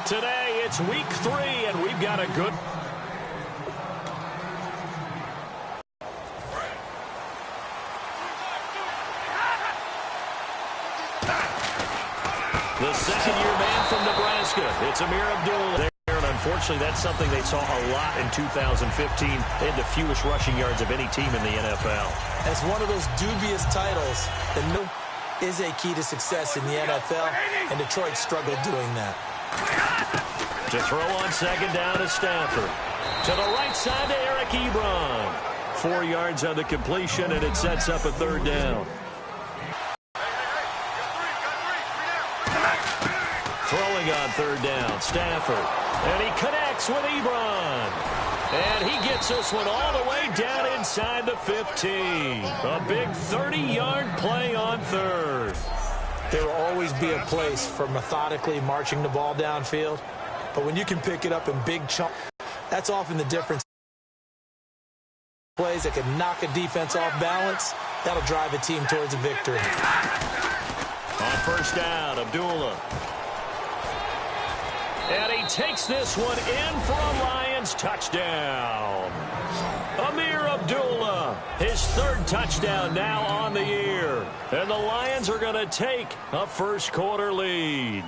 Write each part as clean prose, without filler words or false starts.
Today, it's week 3, and we've got a good... The second-year man from Nebraska, it's Ameer Abdullah there, and unfortunately, that's something they saw a lot in 2015. They had the fewest rushing yards of any team in the NFL. As one of those dubious titles, the new is a key to success in the NFL, and Detroit struggled doing that. To throw on second down is Stafford. To the right side to Eric Ebron. 4 yards on the completion, and it sets up a third down. Throwing on third down, Stafford. And he connects with Ebron. And he gets this one all the way down inside the 15. A big 30-yard play on third. There will always be a place for methodically marching the ball downfield. But when you can pick it up in big chunks, that's often the difference. Plays that can knock a defense off balance, that'll drive a team towards a victory. On first down, Abdullah. And he takes this one in for a Lions touchdown. Ameer Abdullah, his third touchdown now on the year. And the Lions are going to take a first-quarter lead.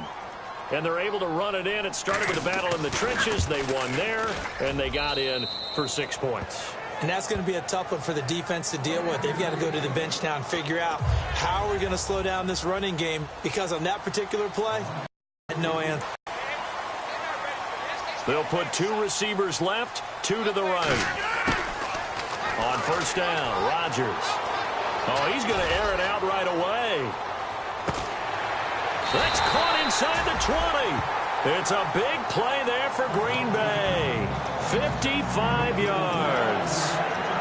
And they're able to run it in. It started with a battle in the trenches. They won there, and they got in for 6 points. And that's going to be a tough one for the defense to deal with. They've got to go to the bench now and figure out how are we going to slow down this running game, because on that particular play, no answer. They'll put 2 receivers left, 2 to the right. On first down, Rodgers. Oh, he's going to air it out right away. That's caught inside the 20. It's a big play there for Green Bay. 55 yards.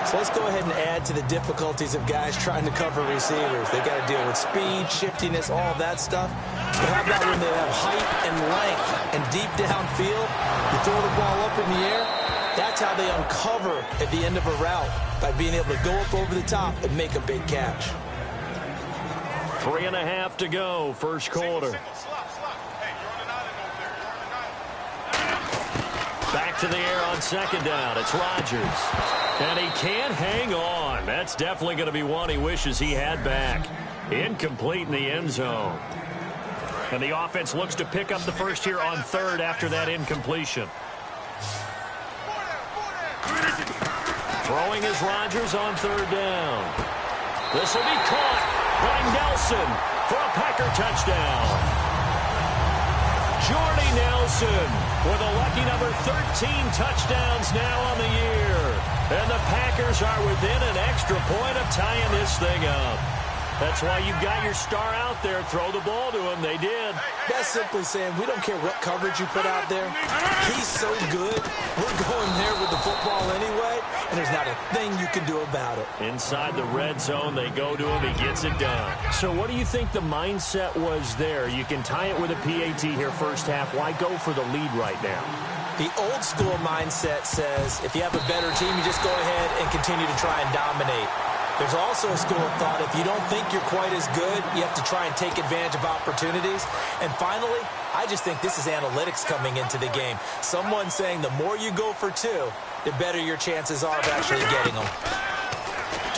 So let's go ahead and add to the difficulties of guys trying to cover receivers. They got to deal with speed, shiftiness, all that stuff. But how about when they have height and length and deep downfield? You throw the ball up in the air. That's how they uncover at the end of a route, by being able to go up over the top and make a big catch. 3.5 to go, first quarter. Back to the air on second down. It's Rodgers. And he can't hang on. That's definitely going to be one he wishes he had back. Incomplete in the end zone. And the offense looks to pick up the first here on third after that incompletion. Throwing is Rodgers on third down. This will be caught by Nelson for a Packer touchdown. Jordy Nelson with a lucky number 13 touchdowns now on the year. And the Packers are within an extra point of tying this thing up. That's why you got your star out there. Throw the ball to him. They did. That's simply saying we don't care what coverage you put out there. He's so good. We're going there with the football anyway, and there's not a thing you can do about it. Inside the red zone, they go to him. He gets it done. So what do you think the mindset was there? You can tie it with a PAT here first half. Why go for the lead right now? The old school mindset says if you have a better team, you just go ahead and continue to try and dominate. There's also a school of thought, if you don't think you're quite as good, you have to try and take advantage of opportunities. And finally, I just think this is analytics coming into the game. Someone saying the more you go for 2, the better your chances are of actually getting them.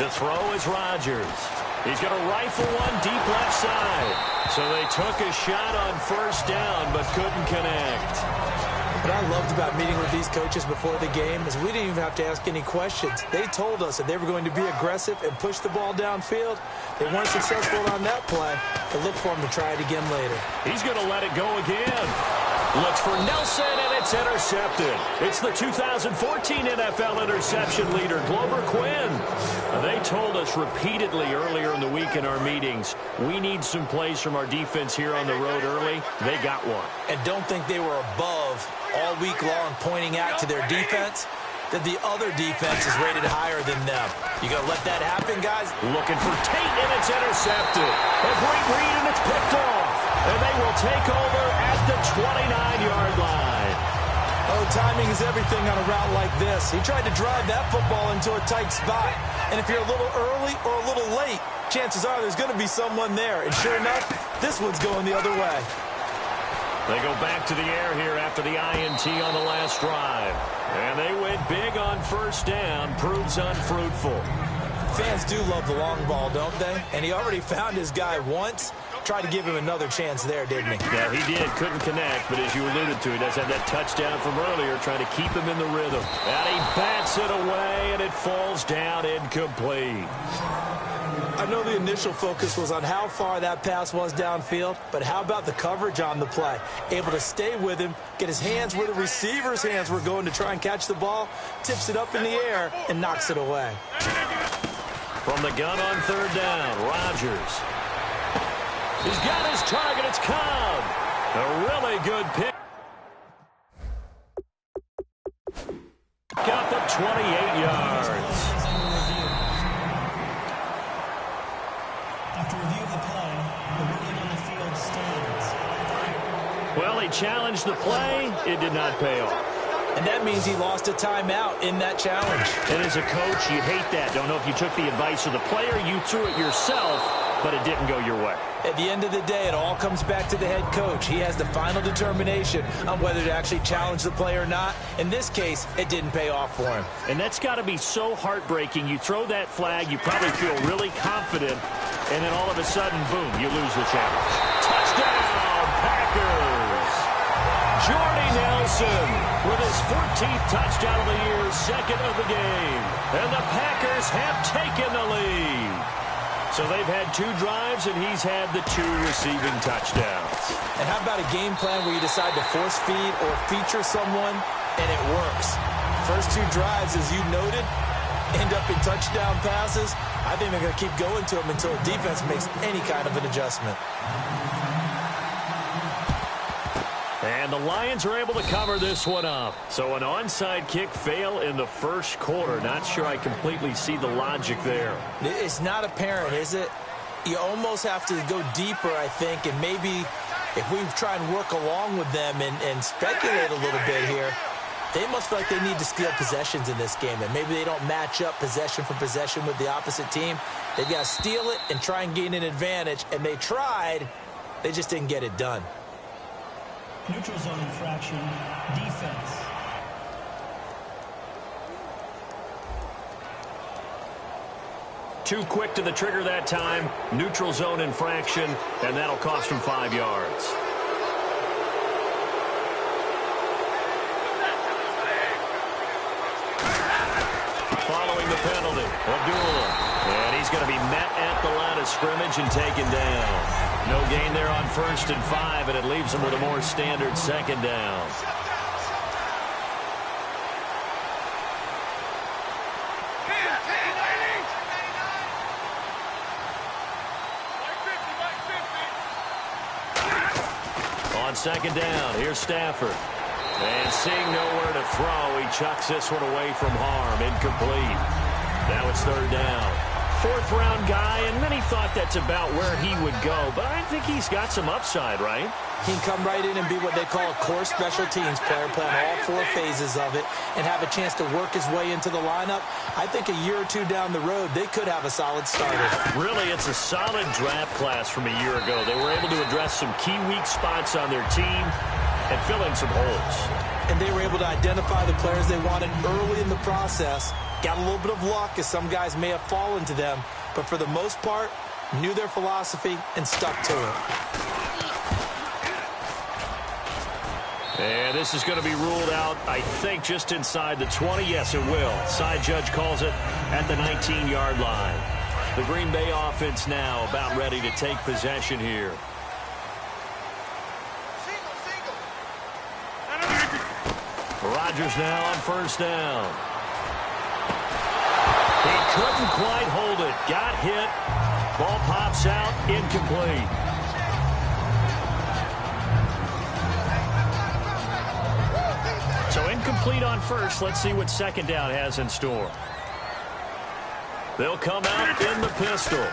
To throw is Rodgers. He's going to rifle one deep left side. So they took a shot on first down, but couldn't connect. What I loved about meeting with these coaches before the game is we didn't even have to ask any questions. They told us that they were going to be aggressive and push the ball downfield. They weren't successful on that play, but look for him to try it again later. He's going to let it go again. Looks for Nelson, and it's intercepted. It's the 2014 NFL interception leader, Glover Quinn. They told us repeatedly earlier in the week in our meetings, we need some plays from our defense here on the road early. They got one. And don't think they were above all week long pointing out to their defense that the other defense is rated higher than them. You going to let that happen, guys? Looking for Tate, and it's intercepted. A great read, and it's picked off. And they will take over at the 29-yard line. Oh, timing is everything on a route like this. He tried to drive that football into a tight spot. And if you're a little early or a little late, chances are there's going to be someone there. And sure enough, this one's going the other way. They go back to the air here after the INT on the last drive. And they win big on first down. Proves unfruitful. Fans do love the long ball, don't they? And he already found his guy once. Tried to give him another chance there, didn't he? Yeah, he did. Couldn't connect, but as you alluded to, he does have that touchdown from earlier, trying to keep him in the rhythm. And he bats it away, and it falls down incomplete. I know the initial focus was on how far that pass was downfield, but how about the coverage on the play? Able to stay with him, get his hands where the receiver's hands were going to try and catch the ball, tips it up in the air, and knocks it away. From the gun on third down, Rodgers. He's got his target. It's Cobb. A really good pick. Got the 28 yards. After review of the play, the ruling on the field stands. Well, he challenged the play. It did not pay off. And that means he lost a timeout in that challenge. And as a coach, you hate that. Don't know if you took the advice of the player. You threw it yourself, but it didn't go your way. At the end of the day, it all comes back to the head coach. He has the final determination on whether to actually challenge the play or not. In this case, it didn't pay off for him. And that's got to be so heartbreaking. You throw that flag, you probably feel really confident, and then all of a sudden, boom, you lose the challenge. Touchdown, Packers! Jordy Nelson with his 14th touchdown of the year, second of the game. And the Packers have taken the lead. So they've had 2 drives, and he's had the 2 receiving touchdowns. And how about a game plan where you decide to force feed or feature someone, and it works? First 2 drives, as you noted, end up in touchdown passes. I think they're going to keep going to them until the defense makes any kind of an adjustment. And the Lions are able to cover this one up. So an onside kick fail in the first quarter. Not sure I completely see the logic there. It's not apparent, is it? You almost have to go deeper, I think, and maybe if we try and work along with them and speculate a little bit here, they must feel like they need to steal possessions in this game, and maybe they don't match up possession for possession with the opposite team. They've got to steal it and try and gain an advantage, and they tried. They just didn't get it done. Neutral zone infraction, defense. Too quick to the trigger that time. Neutral zone infraction, and that'll cost him 5 yards. Following the penalty, Abdullah. And he's going to be met at the line of scrimmage and taken down. No gain there on 1st and 5, and it leaves him with a more standard second down. On second down, here's Stafford. And seeing nowhere to throw, he chucks this one away from harm. Incomplete. Now it's 3rd down. 4th-round guy, and many thought that's about where he would go. But I think he's got some upside, right? He can come right in and be what they call a core special teams player, playing all 4 phases of it, and have a chance to work his way into the lineup. I think a year or 2 down the road, they could have a solid starter. Really, it's a solid draft class from a year ago. They were able to address some key weak spots on their team and fill in some holes. And they were able to identify the players they wanted early in the process. Got a little bit of luck, as some guys may have fallen to them, but for the most part, knew their philosophy and stuck to it. And this is going to be ruled out, I think, just inside the 20. Yes, it will. Side judge calls it at the 19-yard line. The Green Bay offense now about ready to take possession here. Rodgers now on 1st down. He couldn't quite hold it. Got hit. Ball pops out. Incomplete. So incomplete on 1st. Let's see what 2nd down has in store. They'll come out in the pistol.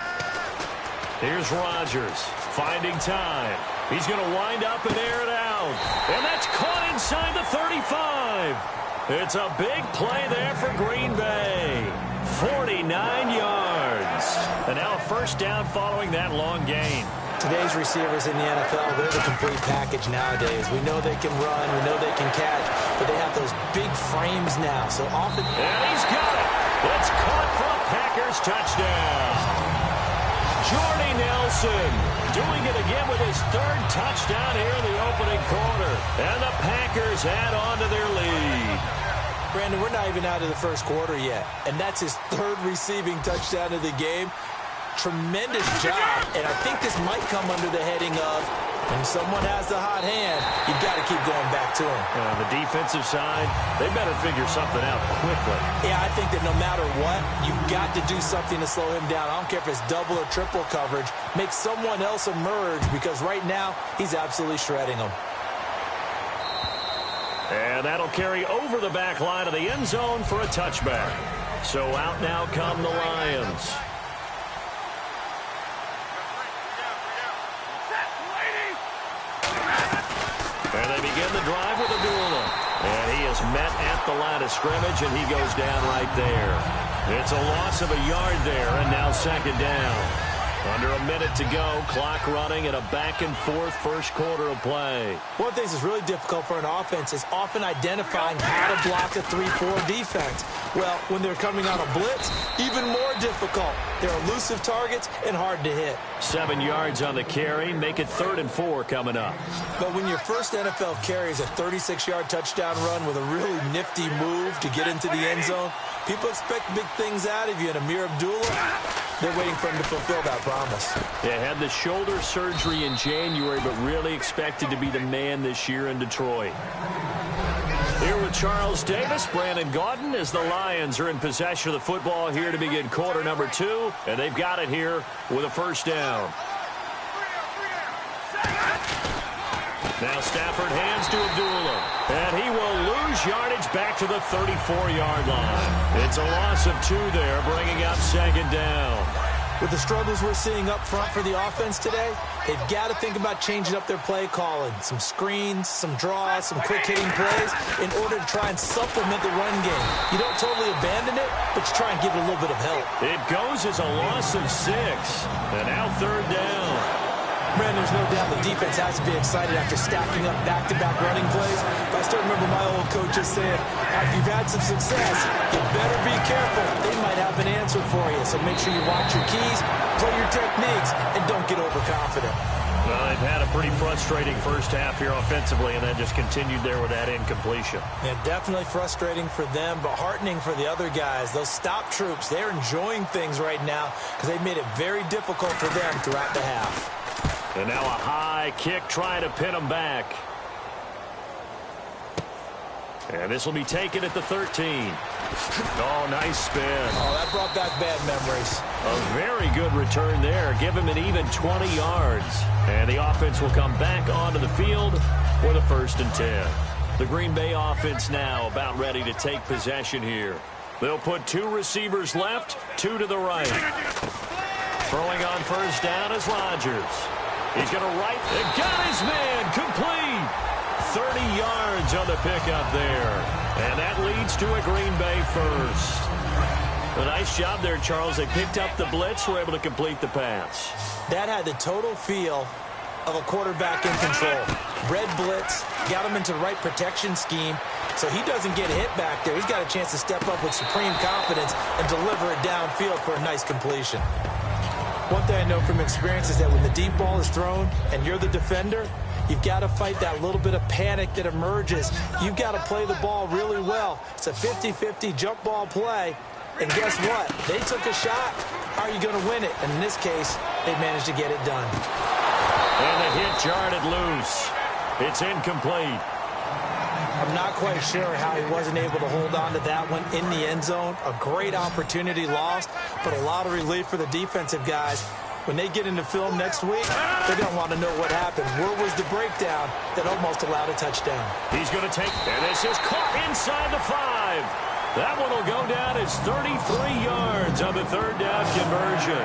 Here's Rodgers finding time. He's going to wind up and air it out. And that's caught inside the 35. It's a big play there for Green Bay. 49 yards. And now a 1st down following that long gain. Today's receivers in the NFL, they're the complete package nowadays. We know they can run, we know they can catch, but they have those big frames now. So often... And he's got it. It's caught for a Packers touchdown. Jordy Nelson doing it again with his third touchdown here in the opening quarter. And the Packers add on to their lead. Brandon, we're not even out of the first quarter yet, and that's his third receiving touchdown of the game. Tremendous job, and I think this might come under the heading of when someone has the hot hand, you've got to keep going back to him. On the defensive side, they better figure something out quickly. Yeah, I think that no matter what, you've got to do something to slow him down. I don't care if it's double or triple coverage. Make someone else emerge, because right now, he's absolutely shredding them. And that'll carry over the back line of the end zone for a touchback. So out now come the Lions. And they begin the drive with Abdullah. And he is met at the line of scrimmage, and he goes down right there. It's a loss of a yard there, and now second down. Under a minute to go, clock running in a back-and-forth first quarter of play. One of the things that's really difficult for an offense is often identifying how to block a 3-4 defense. Well, when they're coming on a blitz, even more difficult. They're elusive targets and hard to hit. 7 yards on the carry, make it 3rd and 4 coming up. But when your first NFL carry is a 36-yard touchdown run with a really nifty move to get into the end zone, people expect big things out of you, and Ameer Abdullah, they're waiting for him to fulfill that promise. They had the shoulder surgery in January, but really expected to be the man this year in Detroit. Here with Charles Davis, Brandon Gaudin, as the Lions are in possession of the football here to begin quarter number 2, and they've got it here with a first down. Now Stafford hands to Abdullah, and he will lose yardage back to the 34-yard line. It's a loss of 2 there, bringing up second down. With the struggles we're seeing up front for the offense today, they've got to think about changing up their play calling. Some screens, some draws, some quick-hitting plays in order to try and supplement the run game. You don't totally abandon it, but you try and give it a little bit of help. It goes as a loss of 6, and now third down. Brandon, there's no doubt the defense has to be excited after stacking up back-to-back running plays. But I still remember my old coaches saying, after you've had some success, you better be careful. They might have an answer for you. So make sure you watch your keys, play your techniques, and don't get overconfident. Well, they've had a pretty frustrating first half here offensively, and then just continued there with that incompletion. Yeah, definitely frustrating for them, but heartening for the other guys. Those stop troops, they're enjoying things right now because they've made it very difficult for them throughout the half. And now a high kick trying to pin them back. And this will be taken at the 13. Oh, nice spin. Oh, that brought back bad memories. A very good return there. Give him an even 20 yards. And the offense will come back onto the field for the 1st and 10. The Green Bay offense now about ready to take possession here. They'll put 2 receivers left, 2 to the right. Throwing on first down is Rodgers. He's going to right. They got his man complete. 30 yards on the pickup there. And that leads to a Green Bay first. A nice job there, Charles. They picked up the blitz, were able to complete the pass. That had the total feel of a quarterback in control. Red blitz, got him into the right protection scheme, so he doesn't get hit back there. He's got a chance to step up with supreme confidence and deliver it downfield for a nice completion. One thing I know from experience is that when the deep ball is thrown and you're the defender, you've got to fight that little bit of panic that emerges. You've got to play the ball really well. It's a 50-50 jump ball play. And guess what? They took a shot. How are you going to win it? And in this case, they managed to get it done. And the hit jarred loose. It's incomplete. I'm not quite sure how he wasn't able to hold on to that one in the end zone. A great opportunity lost, but a lot of relief for the defensive guys. When they get into film next week, they're going to want to know what happened. Where was the breakdown that almost allowed a touchdown? He's going to take, and this is caught inside the 5. That one will go down as 33 yards on the 3rd down conversion.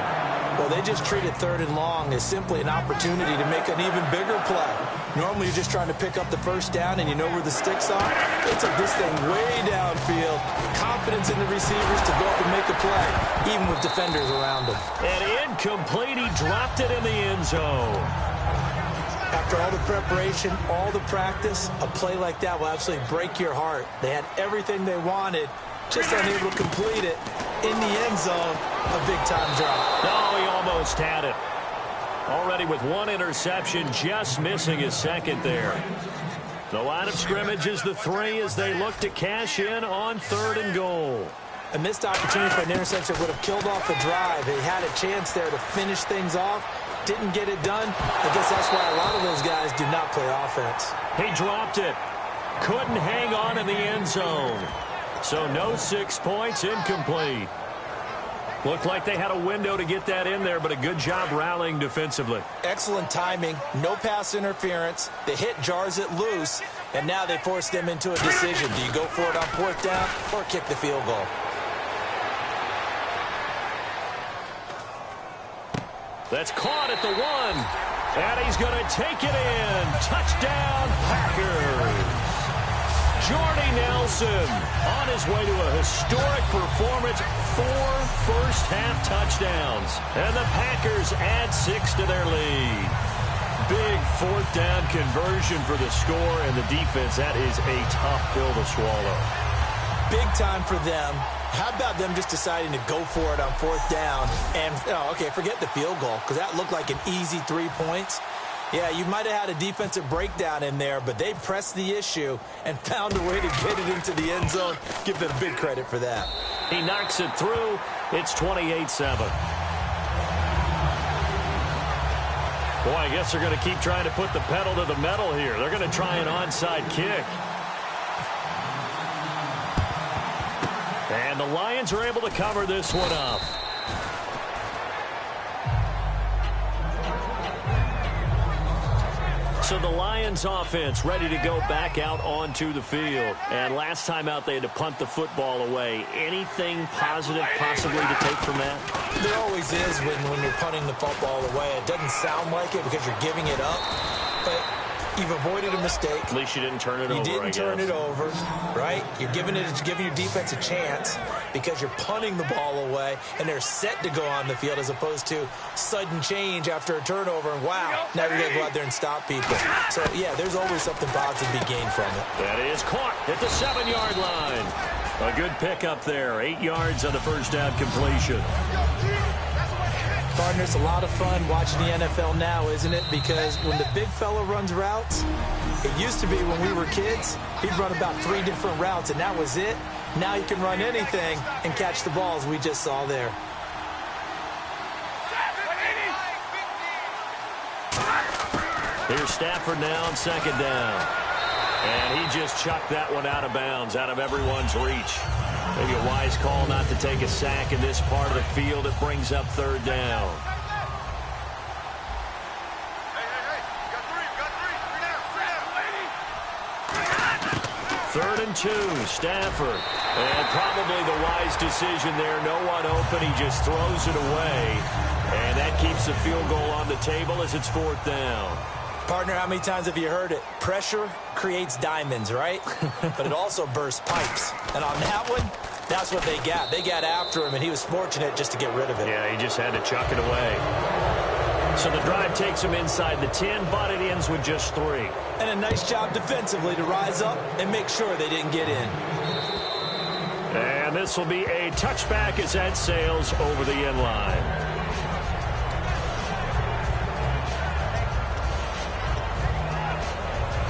Well, they just treated 3rd and long as simply an opportunity to make an even bigger play. Normally, you're just trying to pick up the first down and you know where the sticks are. They took this thing way downfield. Confidence in the receivers to go up and make a play, even with defenders around them. And incomplete. He dropped it in the end zone. After all the preparation, all the practice, a play like that will absolutely break your heart. They had everything they wanted, just unable to complete it. In the end zone, a big-time drop. No, he almost had it. Already with 1 interception, just missing his second there. The line of scrimmage is the 3 as they look to cash in on 3rd and goal. A missed opportunity for an interception would have killed off the drive. They had a chance there to finish things off. Didn't get it done. I guess that's why a lot of those guys do not play offense. He dropped it. Couldn't hang on in the end zone. So no 6 points, incomplete. Looked like they had a window to get that in there, but a good job rallying defensively. Excellent timing. No pass interference. The hit jars it loose, and now they force them into a decision. Do you go for it on 4th down or kick the field goal? That's caught at the 1. And he's going to take it in. Touchdown, Packers. Jordy Nelson on his way to a historic performance. 4 first-half touchdowns. And the Packers add 6 to their lead. Big 4th down conversion for the score, and the defense, that is a tough pill to swallow. Big time for them. How about them just deciding to go for it on 4th down? And, okay, forget the field goal, because that looked like an easy 3 points. Yeah, you might have had a defensive breakdown in there, but they pressed the issue and found a way to get it into the end zone. Give them big credit for that. He knocks it through. It's 28-7. Boy, I guess they're going to keep trying to put the pedal to the metal here. They're going to try an onside kick. And the Lions are able to cover this one up. So the Lions offense ready to go back out onto the field. And last time out they had to punt the football away. Anything positive possibly to take from that? There always is when you're punting the football away. It doesn't sound like it because you're giving it up. But you've avoided a mistake. At least you didn't turn it over, You didn't turn it over, right? You're giving your defense a chance because you're punting the ball away, and they're set to go on the field as opposed to sudden change after a turnover, and wow, now you're going to go out there and stop people. So, yeah, there's always something positive to be gained from it. That is caught at the 7-yard line. A good pickup there. 8 yards on the first down completion. Partner, it's a lot of fun watching the NFL now, isn't it? Because when the big fella runs routes, it used to be when we were kids, he'd run about 3 different routes, and that was it. Now you can run anything and catch the balls we just saw there. Here's Stafford now on 2nd down. And he just chucked that one out of bounds, out of everyone's reach. Maybe a wise call not to take a sack in this part of the field. It brings up 3rd down. Third and 2, Stafford. And probably the wise decision there. No one open. He just throws it away. And that keeps the field goal on the table as it's 4th down. Partner, how many times have you heard it? Pressure creates diamonds, right? But it also bursts pipes. And on that one, that's what they got. They got after him, and he was fortunate just to get rid of it. Yeah, he just had to chuck it away. So the drive takes him inside the 10, but it ends with just 3. And a nice job defensively to rise up and make sure they didn't get in. And this will be a touchback as that sails over the end line.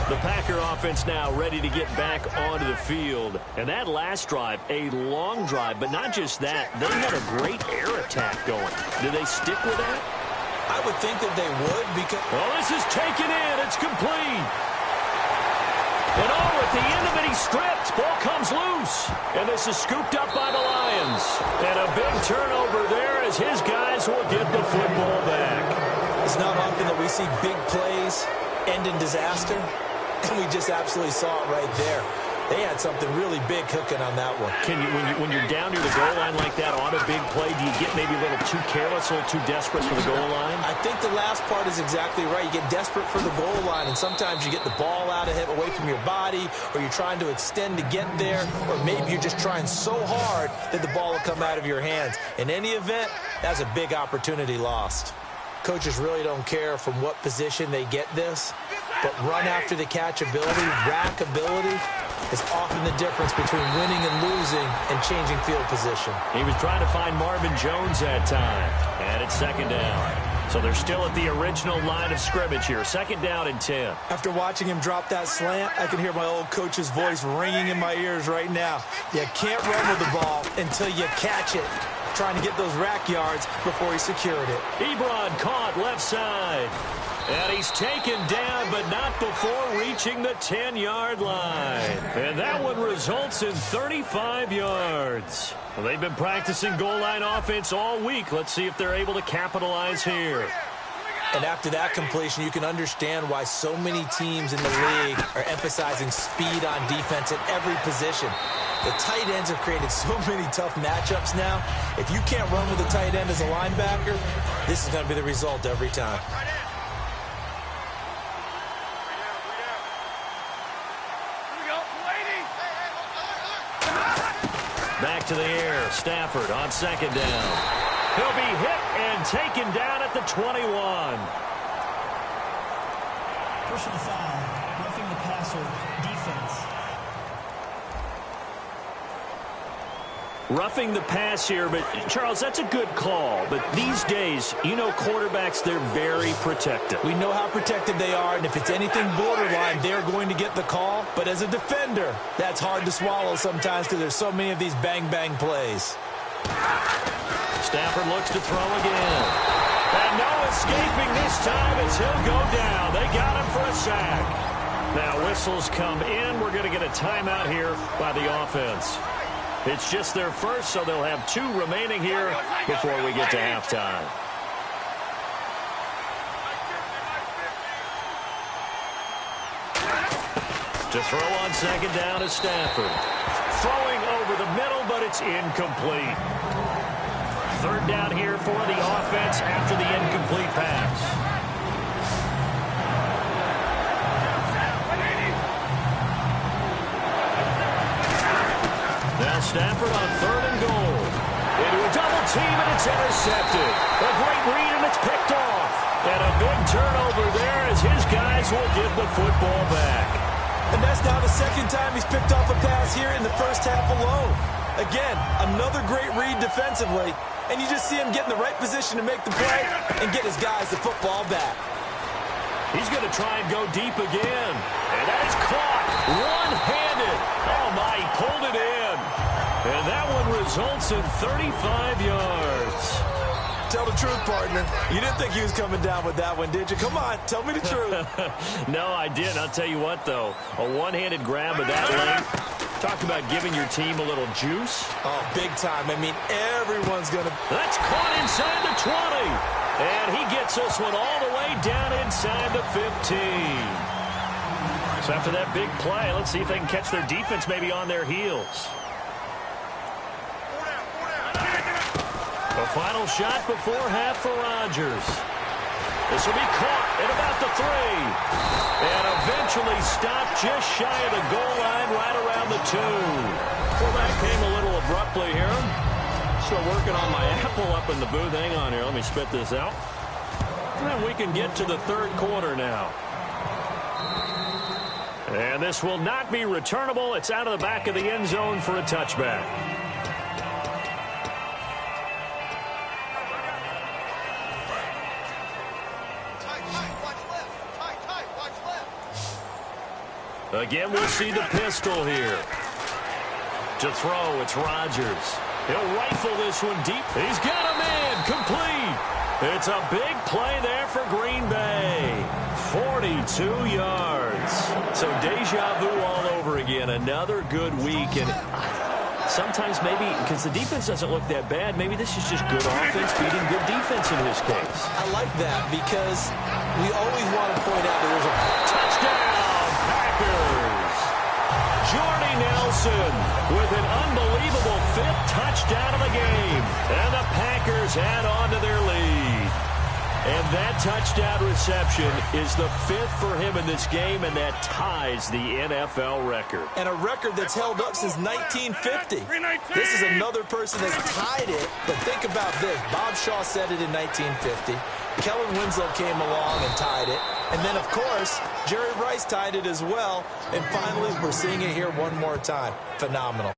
The Packer offense now ready to get back onto the field. And that last drive, a long drive, but not just that. They had a great air attack going. Do they stick with that? I would think that they would because... Well, this is taken in. It's complete. And at the end of it, he stripped. Ball comes loose. And this is scooped up by the Lions. And a big turnover there as his guys will get the football back. It's not often that we see big plays end in disaster. And we just absolutely saw it right there. They had something really big cooking on that one. Can you, when you're down near the goal line like that on a big play, do you get maybe a little too careless, a little too desperate for the goal line? I think the last part is exactly right. You get desperate for the goal line, and sometimes you get the ball out of it, away from your body, or you're trying to extend to get there, or maybe you're just trying so hard that the ball will come out of your hands. In any event, that's a big opportunity lost. Coaches really don't care from what position they get this, but run after the catch ability, rack ability, is often the difference between winning and losing and changing field position. He was trying to find Marvin Jones that time, and it's second down. So they're still at the original line of scrimmage here. Second down and 10. After watching him drop that slant, I can hear my old coach's voice ringing in my ears right now. You can't run with the ball until you catch it. Trying to get those rack yards before he secured it. Ebron caught left side. And he's taken down, but not before reaching the 10-yard line. And that one results in 35 yards. Well, they've been practicing goal line offense all week. Let's see if they're able to capitalize here. And after that completion, you can understand why so many teams in the league are emphasizing speed on defense at every position. The tight ends have created so many tough matchups now. If you can't run with a tight end as a linebacker, this is going to be the result every time. Back to the air. Stafford on second down. He'll be hit and taken down at the 21. Personal foul, roughing the passer, defense. Roughing the pass here, but Charles, that's a good call. But these days, you know quarterbacks, they're very protective. We know how protected they are, and if it's anything borderline, they're going to get the call. But as a defender, that's hard to swallow sometimes because there's so many of these bang-bang plays. Stafford looks to throw again. And no escaping this time as he'll go down. They got him for a sack. Now whistles come in. We're going to get a timeout here by the offense. It's just their first, so they'll have 2 remaining here before we get to halftime. To throw on second down is Stafford. Throwing over the middle, but it's incomplete. Third down here for the offense after the incomplete pass. Now Stafford on third and goal. Into a double team, and it's intercepted. A great read, and it's picked off. And a big turnover there as his guys will get the football back. And that's now the second time he's picked off a pass here in the first half alone. Again, another great read defensively, and you just see him get in the right position to make the play and get his guys the football back. He's going to try and go deep again. And that is caught one-handed. Oh, my, he pulled it in. And that one results in 35 yards. Tell the truth, partner. You didn't think he was coming down with that one, did you? Come on, tell me the truth. No, I didn't. I'll tell you what, though. A one-handed grab of that length. Talk about giving your team a little juice. Oh, big time. I mean, everyone's going to... That's caught inside the 20. And he gets this one all the way down inside the 15. So after that big play, let's see if they can catch their defense maybe on their heels. The final shot before half for Rodgers. This will be caught at about the 3. And eventually stopped just shy of the goal line right around the 2. Well, that came a little abruptly here. Still working on my apple up in the booth. Hang on here. Let me spit this out. And then we can get to the third quarter now. And this will not be returnable. It's out of the back of the end zone for a touchback. Again, we'll see the pistol here. To throw, it's Rodgers. He'll rifle this one deep. He's got a man complete. It's a big play there for Green Bay. 42 yards. So deja vu all over again. Another good week. And sometimes maybe, because the defense doesn't look that bad, maybe this is just good offense beating good defense in his case. I like that because we always want to point out that there's a touchdown, Packers. Jordy Wilson with an unbelievable 5th touchdown of the game. And the Packers add on to their lead. And that touchdown reception is the 5th for him in this game, and that ties the NFL record. And a record that's held up since 1950. This is another person that's tied it, but think about this. Bob Shaw said it in 1950. Kellen Winslow came along and tied it. And then, of course, Jerry Rice tied it as well. And finally, we're seeing it here one more time. Phenomenal.